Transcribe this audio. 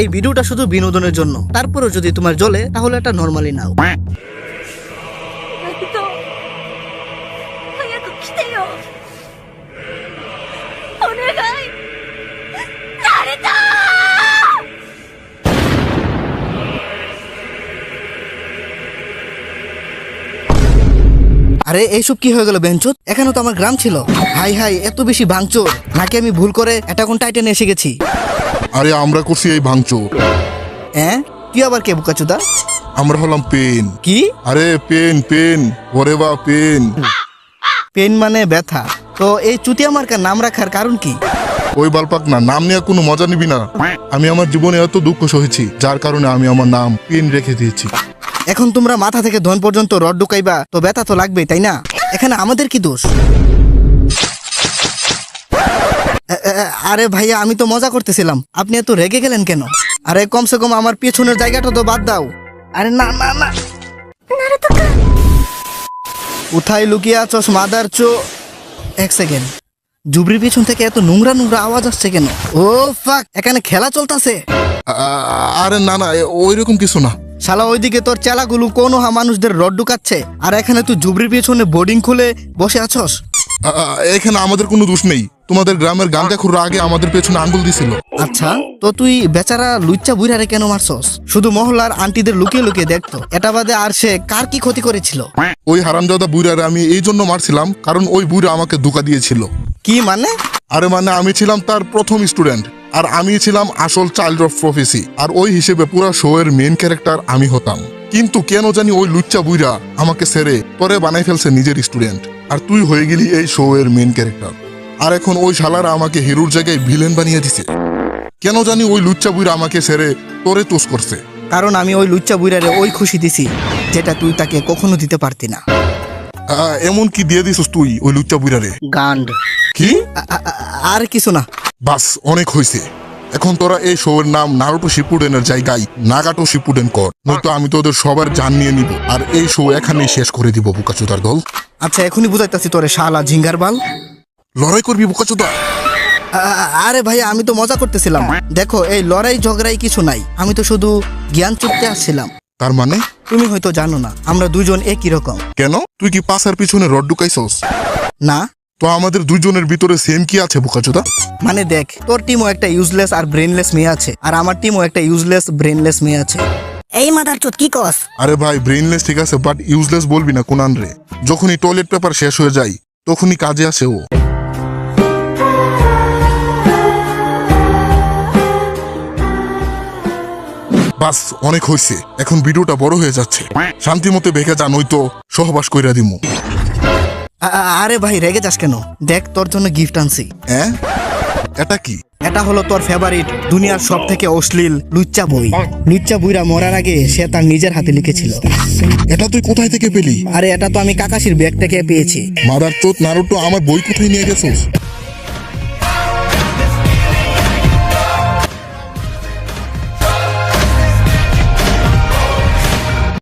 এই ভিডিওটা শুধু বিনোদনের জন্য, তারপরেও যদি তোমার জ্বলে তাহলে এটা নরমালি নাও। 早く来てよお願いナルト আরে এইসব কি হয়ে গেল বেঞ্চত? এখানে তো আমার গ্রাম ছিল। হাই হাই, এত বেশি ভাঙচুর নাকি আমি ভুল করে অ্যাটাক অন টাইটানে এসে গেছি? আরে আমরা করছি এই ভাঙচুর। হ্যাঁ, তুই আবার কে বুকাচুদা? আমরা হলাম পেন। কি আরে পেন পেন, ওরে বা পেন। পেন মানে ব্যথা? তো এই চুতিয়া মার্কার নাম রাখার কারণ কি? ওই বালপাক না, নাম নিয়ে কোনো মজা নিবি না। আমি আমার জীবনে এত দুঃখ সহেছি, যার কারণে আমি আমার নাম পেন রেখে দিয়েছি। এখন তোমরা মাথা থেকে ধন পর্যন্ত রড ঢুকাইবা, তো ব্যথা তো লাগবেই, তাই না? এখানে আমাদের কি দোষ? আরে ভাইয়া, আমি তো মজা করতেছিলাম, আপনি এত রেগে গেলেন কেন? আরে কমসে কম আমার পেছনের জায়গাটা তো বাদ দাও। আরে না না না, ナルト君 কোথায় লুকিয়ে আছোস মাদার চো? এক সেকেন্ড, জুবরির পিছন থেকে এত নোংরা নোংরা আওয়াজ আসছে কেন? ও ফাক, এখানে খেলা চলতেছে। আরে না না, ওইরকম কিছু না। শালা ওইদিকে তোর চেলাগুলো কোনো মানুষদের রড ঢুকাচ্ছে, আর এখানে তুই জুবরির পিছনে বোর্ডিং খুলে বসে আছস। এখানে আমাদের কোনো দোষ নেই। তোমাদের গ্রামের গাঁজাখুররা আগে আমাদের পেছনে আঙ্গুল দিছিল। আচ্ছা, তো তুই বেচারা লুচ্চা বুড়ারে কেন মারছস? শুধু মহল্লার আন্টিদের লুকিয়ে লুকিয়ে দেখতো, এটা বাদে আর সে কার কি ক্ষতি করেছিল? ওই হারামজাদা বুইরারে আমি এই জন্য মারছিলাম কারণ ওই বুইরা আমাকে ধোকা দিয়েছিল। কি মানে? আরে মানে আমি ছিলাম তার প্রথম স্টুডেন্ট, আর আমি ছিলাম আসল চাইল্ড অফ প্রফেসি, আর ওই হিসেবে পুরো শো এর মেইন ক্যারেক্টার আমি হতাম। কিন্তু কেন জানি ওই লুচ্চা বুইরা আমাকে ছেড়ে পরে বানাই ফেলছে নিজের স্টুডেন্ট, আর তুই হয়ে গেলি এই শো এর মেইন ক্যারেক্টার। আর এখন ওই শালারা আমাকে হিরোর জায়গায় ভিলেন বানিয়ে দিছে। কেন জানি ওই লুচ্চা বুইরা আমাকে ছেড়ে তোরে তোষ করছে। কারণ আমি ওই লুচ্চা বুড়ারে ওই খুশি দিছি যেটা তুই তাকে কখনো দিতে পারতি না। এমন কি দিয়ে দিছিস তুই ওই লুচ্চা বুইরারে? গান্ড। কি? আর কিছু না। বাস, অনেক হয়েছে। এখন তোরা এই শো এর নাম নারুটো শিপুডেনের জায়গায় নাগাটো শিপুডেন কর, নয়তো আমি তোদের সবার জান নিয়ে নিব, আর এই শো এখানেই শেষ করে দিব বুকাচোদার দল। আচ্ছা, এখনই বুঝাইতাছি তোরে শালা ঝিঙ্গার বাল। লড়াই করবি বুকাচোদা? আরে ভাই, আমি তো মজা করতেছিলাম। দেখো, এই লড়াই ঝগড়াই কিছু নাই, আমি তো শুধু জ্ঞান চুপতে আসছিলাম। তার মানে? তুমি হয়তো জানো না, আমরা দুজন একই রকম। কেন, তুই কি পাশার পিছনে রড ঢুকাইছস? না তো আমাদের দুজনের ভিতরে সেম কি আছে বুকাচোদা? মানে দেখ, তোর টিমও একটা ইউজলেস আর ব্রেনলেস মেয়ে আছে, আর আমার টিমও একটা ইউজলেস ব্রেনলেস মেয়ে আছে। এই মাদারচোদ কি কস? আরে ভাই, ব্রেইনলেস ঠিক আছে, বাট ইউজলেস বলবি না কোনান রে। যখনই টয়লেট পেপার শেষ হয়ে যায় তখনই কাজে আসে ও। বাস, অনেক হয়েছে, এখন ভিডিওটা বড় হয়ে যাচ্ছে। শান্তি মতে ভেগে যা, নয়তো সহবাস কইরা দিমু। আরে ভাই, রেগে যাস কেন? দেখ, তোর জন্য গিফট আনছি। হ্যাঁ, এটা কি? এটা হলো তোর ফেভারিট দুনিয়ার সব থেকে অশ্লীল লুচ্চা বই। লুচ্চা বুইরা মরার আগে সে তার নিজের হাতে লিখেছিল। এটা তুই কোথায় থেকে পেলি? আরে এটা তো আমি কাকাশির ব্যাগ থেকে পেয়েছি। মাদার চোদ নারুটো, আমার বই কোথায় নিয়ে গেছিস?